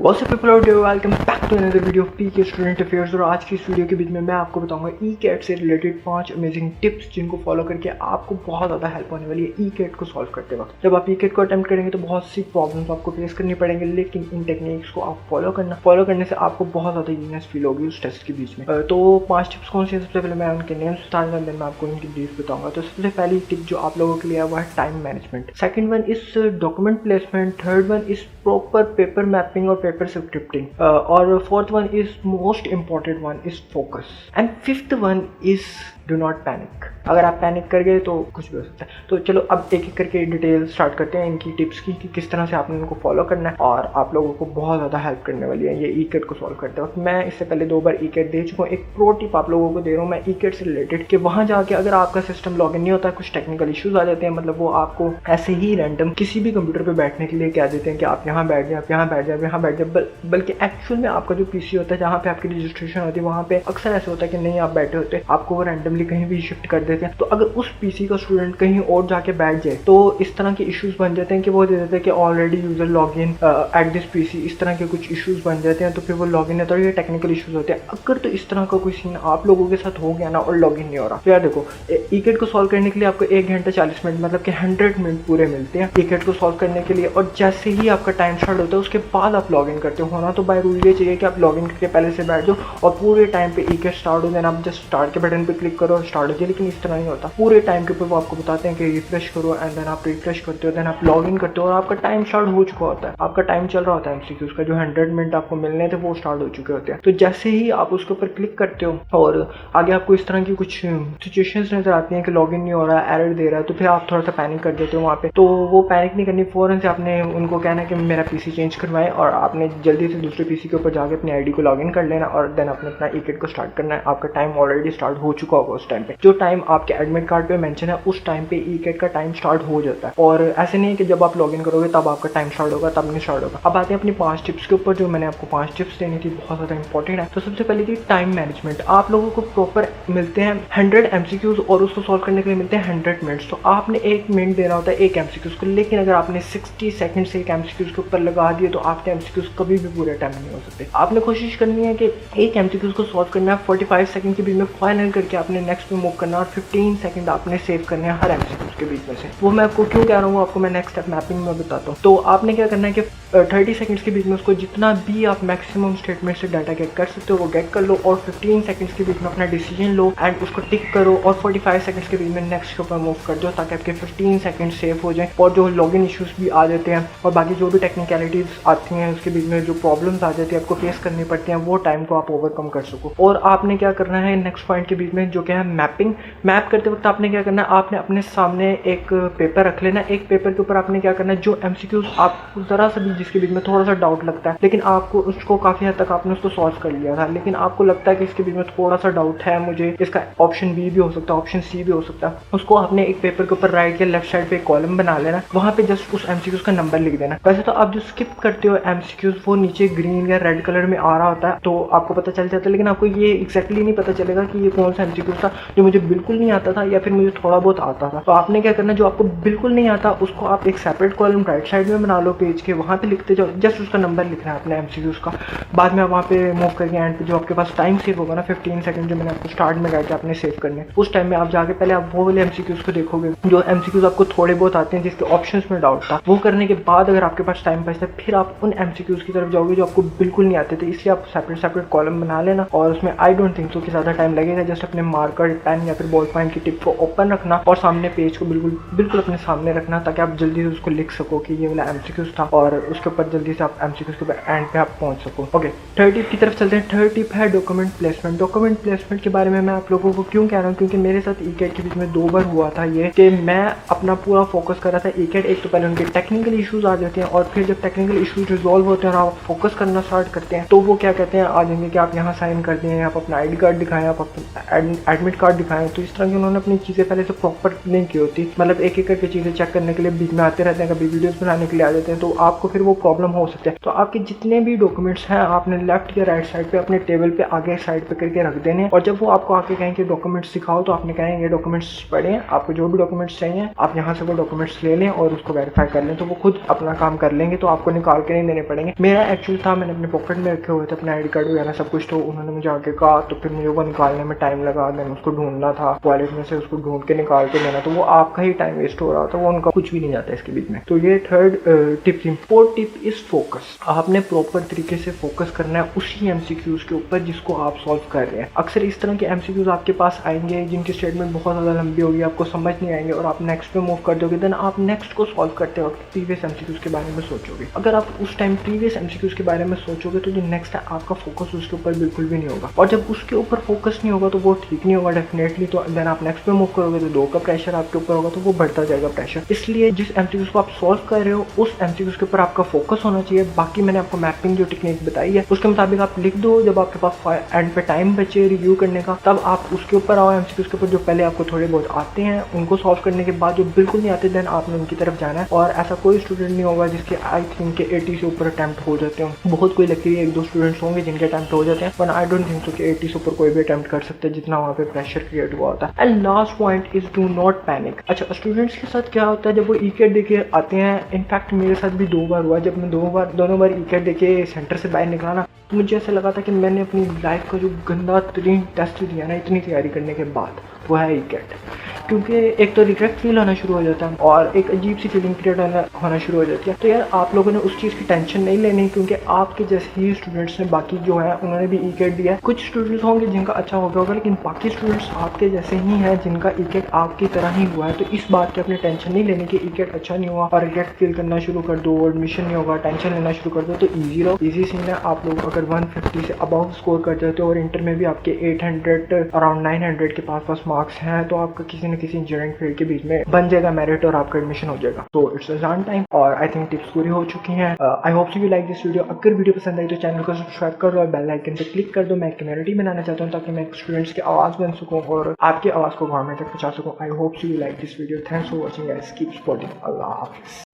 What's up people out there, welcome back to another video of PK Student Affairs। और आज की इस video के बीच में मैं आपको बताऊंगा ई-कैट से रिलेटेड 5 अमेजिंग टिप्स जिनको फॉलो करके आपको बहुत ज़्यादा हेल्प होने वाली है ई-कैट को सॉल्व करते वक्त। जब आप ई-कैट को अटेम्प्ट करेंगे तो बहुत सी प्रॉब्लम्स आपको फेस करनी पड़ेंगे, लेकिन इन टेक्निक्स को आप फॉलो करने से आपको बहुत ज़्यादा यूजनेस फील होगी उस टेस्ट के बीच में। तो 5 टिप्स कौन सी है, सबसे पहले मैं उनके नेम्स बता दूंगा, देन मैं आपको उनकी ब्रीफ बताऊंगा। तो सबसे पहली टिप जो आप लोगों के लिए है वो है time management. Second one is document placement. Third one is proper paper mapping और पेपर स्क्रिप्टिंग। और fourth one is most important one is focus. And fifth one is do not panic. अगर आप पैनिक कर गए तो कुछ भी हो सकता है। तो चलो अब एक एक करके डिटेल स्टार्ट करते हैं इनकी टिप्स की कि किस तरह से आपने इनको फॉलो करना है और आप लोगों को बहुत ज़्यादा हेल्प करने वाली है ये ई-कैट को सॉल्व करते वक्त। मैं इससे पहले 2 बार ई-कैट दे चुका हूँ। एक प्रो टिप आप लोगों को दे रहा हूँ मैं ई-कैट से रिलेटेड कि वहाँ जाके अगर आपका सिस्टम लॉगिन नहीं होता, कुछ टेक्निकल इश्यूज आ जाते हैं, मतलब वो आपको ऐसे ही रैंडम किसी भी कंप्यूटर पर बैठने के लिए कह देते हैं कि आप यहाँ बैठ जाए, आप यहाँ बैठ जाए, यहाँ बैठ जाए, बल्कि एक्चुअल में आपका जो पीसी होता है जहाँ पे आपकी रजिस्ट्रेशन होती है वहाँ पे अक्सर ऐसा होता है कि नहीं आप बैठे होते, आपको वो रैंडमली कहीं भी शिफ्ट कर देते हैं। तो अगर उस पीसी का स्टूडेंट कहीं और जाके बैठ जाए तो इस तरह के इश्यूज बन जाते हैं कि वो दे देते हैं कि already user login at this PC, इस तरह के कुछ इश्यूज बन जाते हैं। तो फिर वो लॉगिन है तो ये टेक्निकल इश्यूज होते हैं। अगर तो इस तरह का कोई सीन आप लोगों के साथ हो गया ना और लॉगिन नहीं हो रहा, तो यार देखो ई-कैट को सॉल्व करने के लिए आपको 1 घंटा 40 मिनट मतलब कि 100 मिनट पूरे मिलते हैं ई-कैट को सॉल्व करने के लिए। और जैसे ही आपका टाइम स्टार्ट होता है उसके बाद आप लॉगिन करते हो ना, तो बाय रूल ये चाहिए कि आप लॉगिन करके पहले से बैठ जाओ और पूरे टाइम पे ई-कैट स्टार्ट हो, देन आप जस्ट स्टार्ट के बटन पे क्लिक करो और स्टार्ट हो जाए। लेकिन इस तरह नहीं होता, पूरे टाइम के ऊपर वो आपको बताते हैं कि रिफ्रेश करो एंड देन आप रिफ्रेश करते हो, देन आप लॉगिन करते हो और आपका टाइम स्टार्ट हो चुका होता है, आपका टाइम चल रहा होता है एमसीक्यूज का। जो 100 मिनट आपको मिलने थे वो स्टार्ट हो चुके होते हैं। तो जैसे ही आप उसके ऊपर क्लिक करते हो और आगे आपको इस तरह की कुछ सिचुएशंस नजर आती हैं कि लॉगिन नहीं हो रहा है, एरर दे रहा है, तो फिर आप थोड़ा सा पैनिक कर देते हो वहाँ पे। तो वो पैनिक नहीं करनी, फौरन से आपने उनको कहना है कि मेरा पीसी चेंज करवाएं और आपने जल्दी से दूसरे पीसी के ऊपर जाके अपनी आईडी को लॉगिन कर लेना और देन आपने अपना ई-कैट को स्टार्ट करना है। आपका टाइम ऑलरेडी स्टार्ट हो चुका होगा उस टाइम पे, जो टाइम आपके एडमिट कार्ड पे मेंशन है उस टाइम पे ई-कैट का टाइम स्टार्ट हो जाता है। और ऐसे नहीं है कि जब आप लॉगिन करोगे तब आपका टाइम स्टार्ट होगा, तब नहीं स्टार्ट होगा। अब आते हैं अपनी 5 टिप्स के ऊपर, जो मैंने आपको 5 टिप्स देनी थी, बहुत ज़्यादा इंपॉर्टेंट है। तो सबसे पहले थी टाइम मैनेजमेंट। आप लोगों को प्रॉपर मिलते हैं 100 एमसीक्यूज और उसको सॉल्व करने के लिए मिलते हैं 100 मिनट्स। तो आपने 1 मिनट देना होता है एक एमसीक्यूज को, लेकिन अगर आपने 60 सेकंड से एक एमसीक्यूज के ऊपर लगा दिए तो आपके एमसीक्यूज कभी भी पूरे टाइम नहीं हो सकते। आपने कोशिश करनी है कि एक एमसीक्यूज को सॉल्व करना है 45 सेकंड के बीच में, फाइनल करके आपने नेक्स्ट में मूव करना है और 15 सेकंड आपने सेव करने हैं हर एमसीक्यूज के बीच में से। वो मैं आपको क्यों कह रहा हूँ, आपको मैं नेक्स्ट स्टेप मैपिंग में बताता हूँ। तो आपने क्या करना है कि 30 सेकंड्स के बीच में उसको जितना भी आप मैक्सिमम स्टेटमेंट से डाटा गेट कर सकते हो वो गेट कर लो और 15 सेकंड्स के बीच में अपना डिसीजन लो एंड उसको टिक करो और 45 सेकंड्स के बीच में नेक्स्ट के ऊपर मूव कर दो, ताकि आपके 15 सेकंड सेव हो जाए और जो लॉगिन इश्यूज भी आ जाते हैं और बाकी जो भी टेक्निकलिटीज आती हैं उसके बीच में जो प्रॉब्लम्स आ जाती है आपको फेस करनी पड़ती हैं, वो टाइम को आप ओवरकम कर सको। और आपने क्या करना है नेक्स्ट पॉइंट के बीच में, जो क्या है मैपिंग। मैप करते वक्त आपने क्या करना है, आपने अपने सामने एक पेपर रख लेना। एक पेपर के ऊपर आपने क्या करना है, जो एमसीक्यूज आपको जरा सा भी जिसके बीच में थोड़ा सा डाउट लगता है, लेकिन आपको उसको काफी हद तक आपने उसको सॉल्व कर लिया था, लेकिन आपको लगता है कि इसके बीच में थोड़ा सा डाउट है, मुझे इसका ऑप्शन बी भी हो सकता है, ऑप्शन सी भी हो सकता है, उसको आपने एक पेपर के ऊपर राइट या लेफ्ट साइड पे एक कॉलम बना लेना, वहां पे जस्ट उस एमसीक्यूज का नंबर लिख देना। वैसे तो आप जो स्किप करते हो एमसीक्यूज वो नीचे ग्रीन या रेड कलर में आ रहा होता है तो आपको पता चल जाता है, लेकिन आपको ये एक्जैक्टली नहीं पता चलेगा कि ये कौन सा एमसीक्यूज था जो मुझे बिल्कुल नहीं आता था या फिर मुझे थोड़ा बहुत आता था। तो आपने क्या करना, जो आपको बिल्कुल नहीं आता उसको आप एक सेपरेट कॉलम राइट साइड में बना लो पेज के, वहाँ पे लिखते जाओ, जस्ट उसका नंबर लिखना है अपने एमसीक्यूज का। बाद में आप वहाँ पे मूव करके एंड पे जो आपके पास टाइम सेव होगा ना 15 सेकंड, जो मैंने आपको स्टार्ट में कहा कि आपने सेव करने, उस टाइम में आप जाके पहले आप वो वाले एमसीक्यूज को देखोगे जो एमसीक्यूज आपको थोड़े बहुत आते हैं जिसके ऑप्शंस में डाउट था। वो करने के बाद अगर आपके पास टाइम बचता है फिर आप उन एमसीक्यूज की तरफ जाओगे जो आपको बिल्कुल नहीं आते थे, इसलिए आप सेपरेट कॉलम बना लेना और उसमें आई डोंट थिंक सो कि ज़्यादा टाइम लगेगा। जस्ट अपने मार्कर पेन या फिर बॉल पॉइंट की टिप को ओपन रखना और सामने पेज को बिल्कुल अपने सामने रखना, ताकि आप जल्दी से उसको लिख सको कि ये वाला एमसीक्यूज था और उसके ऊपर जल्दी से आप एमसीक्यूज के एंड पे आप पहुंच सको। ओके, थर्ड टिप की तरफ चलते हैं। थर्ड टिप है डॉक्यूमेंट प्लेसमेंट। डॉक्यूमेंट प्लेसमेंट के बारे में मैं आप लोगों को क्यों कह रहा हूँ, क्योंकि मेरे साथ ई-कैट के बीच में 2 बार हुआ था ये कि मैं अपना पूरा फोकस कर रहा था ई-कैट। एक तो पहले उनके टेक्निकल इश्यूज आ जाते हैं और फिर जब टेक्निकल इश्यूज रिजॉल्व होते हैं और आप फोकस करना स्टार्ट करते हैं तो वो क्या कहते हैं आ जाएंगे कि आप यहाँ साइन कर दें, आप अपना आईडी कार्ड दिखाएं, आप अपना एडमिट कार्ड दिखाएं। तो इस तरह की उन्होंने अपनी चीज़ें पहले से प्रॉपर नहीं की होती होती, मतलब एक एक करके चीजें चेक करने के लिए बीच में आते रहते हैं, कभी वीडियोस बनाने के लिए आ जाते हैं, तो आपको फिर वो प्रॉब्लम हो सकती है। तो आपके जितने भी डॉक्यूमेंट्स हैं आपने लेफ्ट या राइट साइड पे अपने टेबल पे आगे साइड पे करके रख देने हैं, और जब वो आपको आके कहेंगे डॉक्यूमेंट्स दिखाओ तो आपने कहेंगे ये डॉक्यूमेंट्स पढ़े, आपको जो भी डॉक्यूमेंट्स चाहिए आप यहाँ से वो डॉक्यूमेंट्स ले लें और उसको वेरीफाई कर लें, तो वो खुद अपना काम कर लेंगे, तो आपको निकाल के नहीं देने पड़ेंगे। मेरा एक्चुअली था, मैंने अपने पॉकेट में रखे हुए थे अपना ID कार्ड वगैरह सब कुछ, तो उन्होंने मुझे आके कहा, तो फिर मुझे वो निकालने में टाइम लगा, देन उसको ढूंढना था वॉलेट में से, उसको ढूंढ के निकाल के देना, तो वो आपका ही टाइम वेस्ट हो रहा था, वो उनका कुछ भी नहीं जाता इसके बीच में। तो ये थर्ड टिप थी। Fourth tip is focus. आपने प्रॉपर तरीके से फोकस करना है उसी MCQs के ऊपर जिसको आप सॉल्व कर रहे हैं। अक्सर इस तरह के MCQs आपके पास आएंगे जिनकी स्टेटमेंट बहुत ज़्यादा लंबी होगी, आपको समझ नहीं आएंगे और आप नेक्स्ट पे मूव कर दोगे, देन आप नेक्स्ट को सॉल्व करते वक्त प्रीवियस MCQs के बारे में सोचोगे। अगर आप उस टाइम प्रीवियस MCQs के बारे में सोचोगे तो जो नेक्स्ट है आपका फोकस उसके ऊपर बिल्कुल भी नहीं होगा, और जब उसके ऊपर फोकस नहीं होगा तो वो ठीक नहीं होगा डेफिनेटली, तो देन आप नेक्स्ट पे मूव करोगे तो 2 का प्रेशर आपके ऊपर होगा, तो वो बढ़ता जाएगा प्रेशर। इसलिए जिस MCQs को आप सॉल्व कर रहे हो उस MCQs के ऊपर आपका फोकस होना चाहिए। बाकी मैंने आपको मैपिंग जो टेक्निक बताई है उसके मुताबिक आप लिख दो, जब आपके पास एंड पे टाइम बचे रिव्यू करने का तब आप उसके ऊपर आओ, MCQs के ऊपर जो पहले आपको थोड़े बहुत आते हैं उनको सॉल्व करने के बाद जो बिल्कुल नहीं आते देन आपने उनकी तरफ जाना है। और ऐसा कोई स्टूडेंट नहीं होगा जिसके आई थिंक के 80 से ऊपर अटैम्प्ट हो जाते हैं, बहुत कोई लकीली 1-2 स्टूडेंट्स होंगे जिनके अटैम्प्ट हो जाते हैं, पर आई डोंट थिंक सो कि 80 से ऊपर कोई भी अटैम्प्ट कर सकते हैं जितना वहाँ पे प्रेशर क्रिएट हुआ होता है। And last point is do not panic. अच्छा, स्टूडेंट्स के साथ क्या होता है जब वो ECAT देके आते हैं, इनफैक्ट मेरे साथ भी 2 बार हुआ, जब मैं दोनों बार ECAT देके सेंटर से बाहर निकला ना, तो मुझे ऐसा लगा था कि मैंने अपनी लाइफ का जो गंदा तरीन टेस्ट दिया ना इतनी तैयारी करने के बाद, वो है ECAT। क्योंकि एक तो रिग्रेट फील होना शुरू हो जाता है और एक अजीब सी फीलिंग क्रिएट होना शुरू हो जाती है। तो यार आप लोगों ने उस चीज़ की टेंशन नहीं लेनी, क्योंकि आपके जैसे ही स्टूडेंट्स ने बाकी जो है उन्होंने भी ECAT दिया है। कुछ स्टूडेंट्स होंगे जिनका अच्छा हो गया होगा, लेकिन बाकी स्टूडेंट्स आपके जैसे ही हैं जिनका ECAT आपकी तरह ही हुआ है। तो इस बात की अपनी टेंशन नहीं लेनी कि ECAT अच्छा नहीं हुआ और रिग्रेट फील करना शुरू कर दो, एडमिशन नहीं होगा, टेंशन लेना शुरू कर दो। तो ईजी रहो, ईजी सीन है। आप लोग अगर 150 से अबव स्कोर कर जाते हो और इंटर में भी आपके 800 अराउंड 900 के पास मार्क्स हैं, तो आपका किसी न किसी इंजीनियरिंग फील्ड के बीच में बन जाएगा मेरिट और आपका एडमिशन हो जाएगा। तो इट्स एग्जाम टाइम और आई थिंक टिप्स पूरी हो चुकी हैं। आई hope you like this video. अगर वीडियो पसंद आई तो चैनल को सब्सक्राइब कर दो और बेल आइकन पे क्लिक कर दो। मैं एक कम्युनिटी बनाना चाहता हूँ ताकि मैं स्टूडेंट्स की आवाज़ बन सकूँ और आपकी आवाज़ को गवर्नमेंट तक पहुँचा सकूँ। I hope you like this video. Thanks for watching guys, keep supporting. अल्लाह हाफिज़।